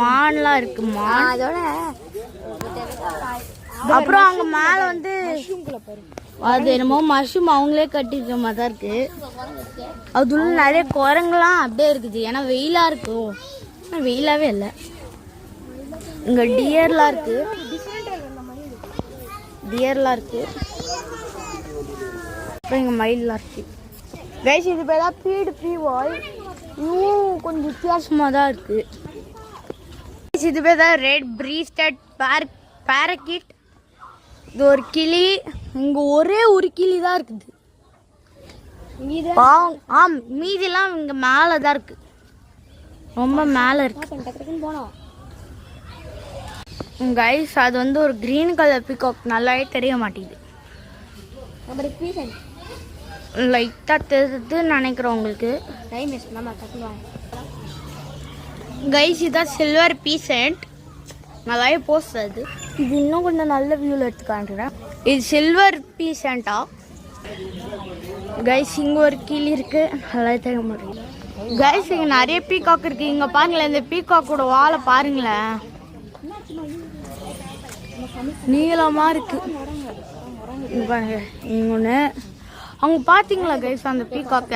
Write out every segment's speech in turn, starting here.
மான்லாம் இருக்கு. மான் அதோட அப்புறம் அங்க மேல வந்து அது என்னமோ மஷ்ரூம் அவங்களே கட்டிருக்க மாதிரி தான் இருக்கு. அதுல நிறைய குரங்குலாம் அப்படியே இருக்குது. ஏன்னா வெயிலா இருக்கும். வெயிலாவே இல்லை. இங்க டியர்லாம் இருக்கு. அப்புறம் இங்க மயில்லாம் இருக்கு. கைஸ் இது பேர் தான் பீடு ப்ரீவால். இன்னும் கொஞ்சம் வித்தியாசமா தான் இருக்கு. இது பேர் தான் ரெட் பிரீஸ்டட் பேரக்கிட். இது ஒரு கிளி. இங்க ஒரே ஒரு கிளி தான் இருக்குது. மீதிலாம் இங்க மேலதான் இருக்கு. ரொம்ப மேல இருக்கு. கைஸ் அது வந்து ஒரு கிரீன் கலர் பீகாக். நல்லாவே தெரிய மாட்டேங்குது. லைட்டா தெரியுதுன்னு நினைக்கிறோம் உங்களுக்கு. கைஸ் இதான் சில்வர் பீசன்ட். நல்லாவே போஸ்ட் அது. இது இன்னும் கொஞ்சம் நல்ல வியூவில் எடுத்து காட்டுறேன். இது சில்வர் பீசண்டா. கைஸ் இங்கே ஒரு கிளி இருக்கு. நல்லா தெரிய முடியும். கைஸ் இங்கே நிறைய பீகாக் இருக்கு. இங்கே பாருங்களேன். இந்த பீகாக்கோட வாழை பாருங்களேன். நீளமா இருக்கு. இங்கே பாருங்க. இங்கே ஒன்று அவங்க பார்த்தீங்களா கைஸ் அந்த பீகாக்க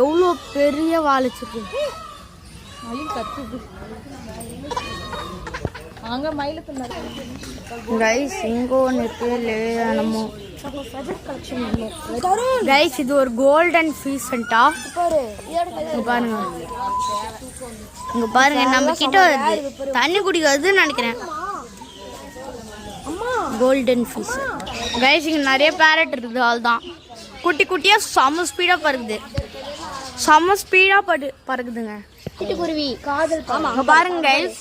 எவ்வளோ பெரிய வால் வச்சிருக்கு. கைஸ் இங்க ஒன்று கைஸ் இது ஒரு கோல்டன் ஃபீசண்டா. பாருங்க இங்க பாருங்க. நம்ம கிட்ட தண்ணி குடிக்கிறதுன்னு நினைக்கிறேன். Golden fish. கைஸ் இங்க நிறைய பேரட் இருக்குது. அதுதான் குட்டி குட்டியா செம ஸ்பீடா பறக்குது. பறக்குதுங்க. குருவி காதல் பாருங்க கைஸ்.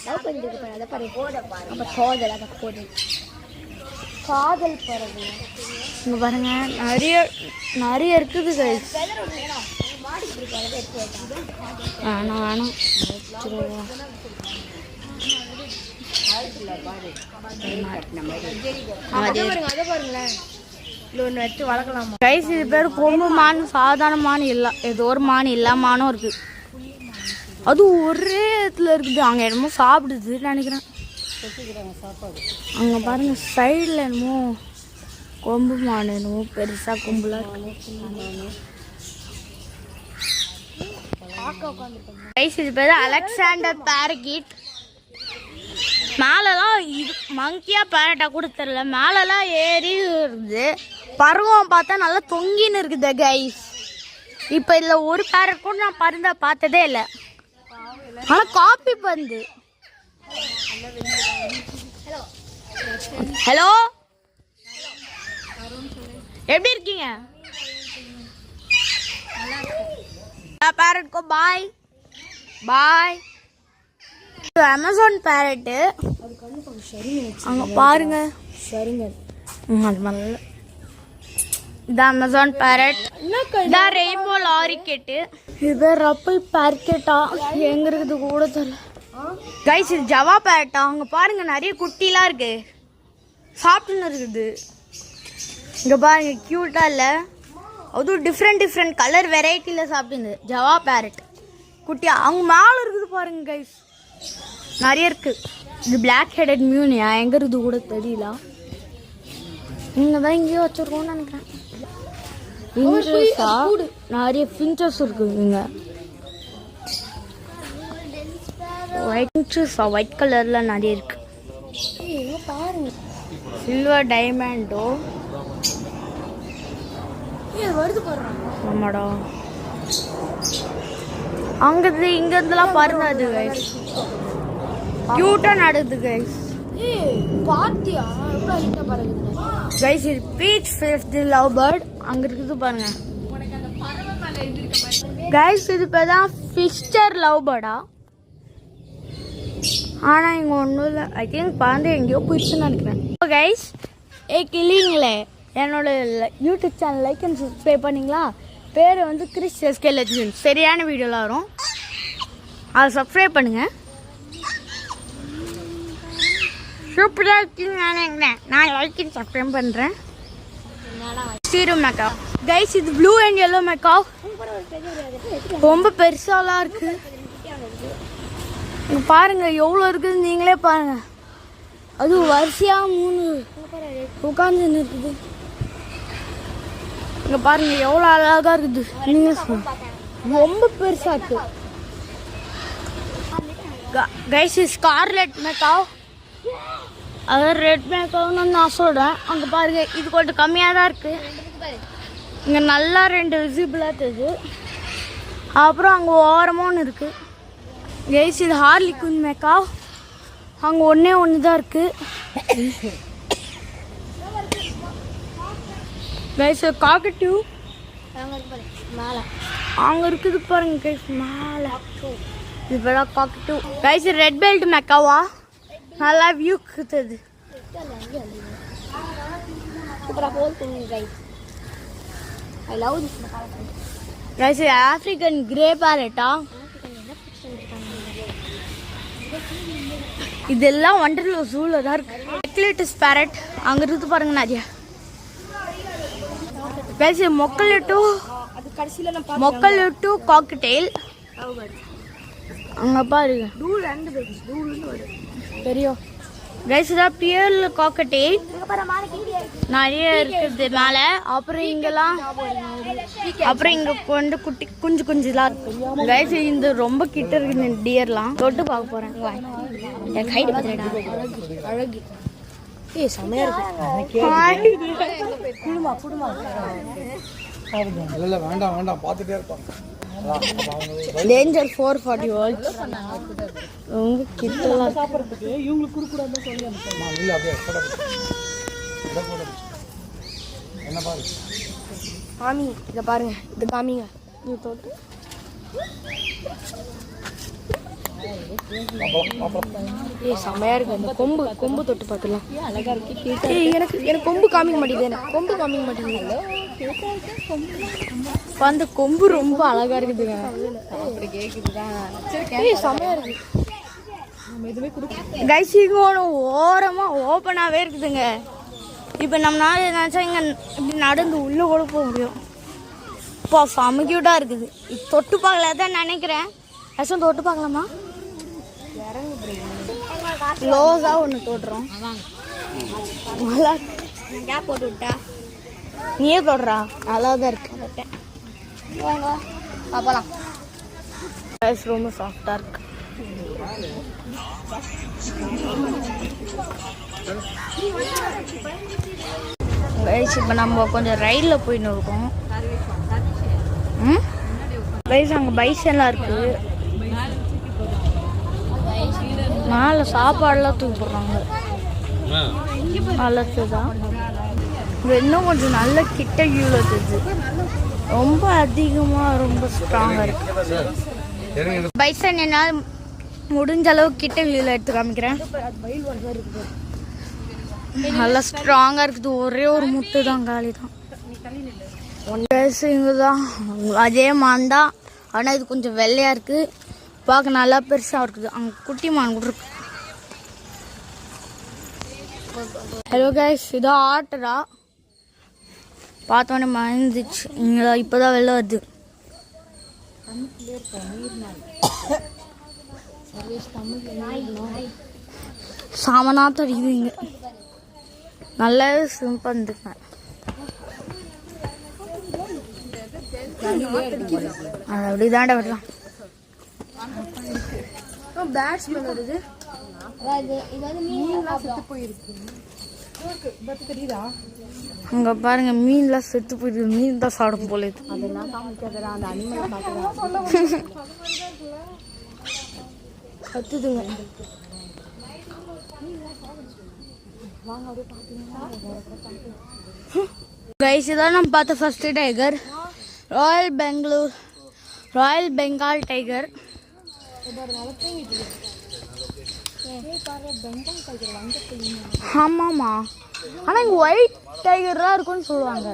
காதல் பறவை இங்க பாருங்க. நிறைய இருக்குது கைஸ். வேணாம் கைஸ் இது பேர் கொம்பு மான். சாதாரண மான் இல்ல. ஏதோ ஒரு மான் எல்லா மானும் இருக்கு. அது ஒரே இடத்துல இருக்குது. அங்க என்னமோ சாப்பிடுதுன்னு நினைக்கிறேன். அங்க பாருங்க சைடுல என்னமோ கொம்பு மான் என்னமோ பெருசா கொம்புல கைஸ் இது பேர் அலெக்சாண்டர் பேரக்கிட். மேலெல்லாம் இது மங்கியா பேரட்டா கூட தெரியல. மேலெல்லாம் ஏறி இருக்குது. பருவம் பார்த்தா நல்லா தொங்கின்னு இருக்குது கைஸ். இப்போ இதில் ஒரு பேரட் கூட நான் பார்த்ததே இல்லை. ஆனால் காப்பி பந்து. ஹலோ எப்படி இருக்கீங்க? பேரட்கோ பாய் பாய். Amazon parrot. அங்க பாருங்க. இது அமேசான் பேரட். இதான் ரெயின்போ லாரிக்கெட்டு. இது ரப்பல் பேரக்கெட்டா எங்க இருக்குது கூட தெரியல. கைஸ் இது ஜவா பேரட்டா. அங்க பாருங்க நிறைய குட்டிலாம் இருக்கு. சாப்பிட்டுன்னு இருக்குது. இங்க பாருங்க கியூட்டா இல்ல. அதுவும் டிஃப்ரெண்ட் கலர் வெரைட்டில சாப்பிட்டு. ஜவா பேரட் குட்டியா அவங்க மேல இருக்குது பாருங்க கைஸ். நிறைய இருக்கு. இது பிளாக் ஹெடட் மியூனியா எங்க இருக்குது கூட தெரியல. இங்க தான் இங்கேயோ வச்சிருக்கோம்னு நினைக்கிறேன். நிறைய ஃபின்ச்சஸ் இருக்கு. இங்க ஒயிட் கலர்ல நிறைய இருக்கு. சில்வர் டைமண்டோ ஆமாடா. அங்கது இங்க இருந்தெல்லாம் பாருங்க. அது கைஸ் கியூட்டா நடக்குது கைஸ். பாத்தியா எவ்வளவு ஹிட்டா பறக்குது கைஸ். இது பீச் ஃபேஸ்ட் லவ் பேர்ட். அங்க இருக்குது பாருங்க கைஸ். இது பேதான் ஃபிஷர் லவ் பேர்டா. ஆனா இங்க ஒன்றும் இல்லை. ஐ திங்க் பாந்து எங்கேயோ போயிடுச்சுன்னு நினைக்கிறேன் கைஸ். கிளிங்களே என்னோட YouTube channel like and subscribe பண்ணிங்களா? பேர் வந்து கிறிஸ் எஸ்கே லெஜண்ட். சரியான வீடியோலாம் வரும். அதை சப்ஸ்கிரைப் பண்ணுங்க. சூப்பராக இருக்குன்னு நினைக்கிறேன். நான் லைக் அண்ட் சப்ஸ்கிரைப் பண்ணுறேன். சீரோ மேக்கா கைஸ். இது ப்ளூ அண்ட் எல்லோ மேக்கா. ரொம்ப பெருசாலாம் இருக்கு. இங்க பாருங்க எவ்வளோ இருக்குது நீங்களே பாருங்க. அதுவும் வரிசையா 3 உட்காந்து இருக்குது. இங்க பாருங்க எவ்வளோ அழகா இருக்குது. நீங்க ரொம்ப பெருசா இருக்கு. கைஸ் ஸ்கார்லெட் மேக்காவ், அதாவது ரெட் மேக்காவ்னு நான் சொல்கிறேன். அங்கே பாருங்க இது கொஞ்சம் கம்மியாக தான் இருக்குது. இங்கே நல்லா 2 விசிபிளாக தெரியுது. அப்புறம் அங்கே ஓரமாக ஒன்று இருக்குது. கைஸ் இது ஹார்லிக்வின் மேக்காவ், அங்கே ஒன்று தான் இருக்குது. கைஸ் காக்கட்டியூ மேலே அங்கே இருக்குது பாருங்க கைஸ் மேலே. இப்போதான் காக்கட்டியூ. கைஸ் ரெட் பெல்ட் மேக்காவா, நல்லா வியூ இருக்குது. கைஸ் ஆப்பிரிக்கன் கிரே பேரட்டா, இதெல்லாம் வண்டர்லோ ஜூல தான் இருக்கு. எக்லிட்டிஸ் பேரட் அங்க இருந்து பாருங்க நிறைய. கைஸ் மொக்கலெட்டு காக்டெயில் அங்க பாருங்க தெரியும். கைஸ் இதான் பியர் காக்டெயில் நிறைய இருக்குது மேலே. அப்புறம் இங்கெல்லாம் இங்க கொண்டு குட்டி குஞ்சுலாம் இருக்கு. கைஸ் இந்த ரொம்ப கிட்ட இருக்கு இந்த டியர்லாம். தொட்டு பார்க்க போறேன். என் ஹைட் பார்த்துடா அழகு. ஏய் செமையா இருக்கு. குடுமா இல்ல வேண்டாம் பார்த்துட்டே இருப்பாங்க. Danger 440 volts. உங்க கிட்டலாம் சாப்பிடுறதுக்கு இவங்களுக்கு குறுக்குடாம சொல்லி அனுப்புறேன். இல்ல அப்படியே போட என்ன பாரு மாமி, இத பாருங்க, இது காமிங்க. இது தொட்டு ஏய் செமையா இருக்கு. இந்த கொம்பு தொட்டு பார்த்துலாம். அழகா இருக்கு. எனக்கு கொம்பு காமிக்க மாட்டேங்குது. எனக்கு கொம்பு காமிக்க மாட்டேங்குது. அந்த கொம்பு ரொம்ப அழகா இருக்குதுங்க. செமையா இருக்கு. கைஸ் ஓரமா ஓப்பனாவே இருக்குதுங்க. இப்போ நம்ம நினைச்சா இங்க இப்படி நடந்து உள்ள கூட போக முடியும். இப்போ செம கியூட்டா இருக்குது. தொட்டு பார்க்கல தான் நினைக்கிறேன். அசம் தொட்டு பார்க்கலாமா? க்ளோஸா ஒன்று தொடுறோம். கேப் போட்டு விட்டா நீயே தொடுறா. நல்லா தான் இருக்கு. பார்க்கலாம். ரொம்ப சாஃப்டா இருக்கு. இப்போ நம்ம கொஞ்சம் ரயிலில் போயின்னு இருக்கோம். அங்கே பைசெல்லாம் இருக்கு. மேலே சாப்பாடுலாம் தூக்கி போடுறாங்க. நல்லதுதான். இன்னும் கொஞ்சம் நல்ல கிட்ட வியூவில் தெரியுது. ரொம்ப அதிகமாக ரொம்ப ஸ்ட்ராங்காக இருக்கு. பைசன் என்னால் முடிஞ்ச அளவுக்கு கிட்ட வியூவில் எடுத்து காமிக்கிறேன். நல்லா ஸ்ட்ராங்காக இருக்குது. ஒரே ஒரு முட்டு தான் காலி தான். இங்கே தான் அதே மான் தான். ஆனால் இது கொஞ்சம் வெள்ளையாக இருக்குது. பார்க்க நல்லா பெருசாக இருக்குது. அங்கே குட்டி மான் கூட இருக்கு. ஹலோ கைஸ், இதான் ஆட்டரா. பார்த்தோன்னே மறந்துச்சு. இங்கே இப்போதான் வெளில வருது. சாமனாக தெரியுது. இங்கே நல்லாவே சிம்பிள் இருந்துருக்கேன். அது அப்படி தாண்டா வரலாம். பேட்ஸ்மேன் வருது. அங்க பாருங்க மீன்லாம் செத்து போயிருக்கு. மீன் தான் சாப்பிடும் போல. கத்துதுங்க. கைஸ் இதான் நம்ம பார்த்த first tiger. Royal Bengal tiger. ஆமாமா, ஆனா இங்க ஒயிட் டைகர் தான் இருக்கும்னு சொல்லுவாங்க.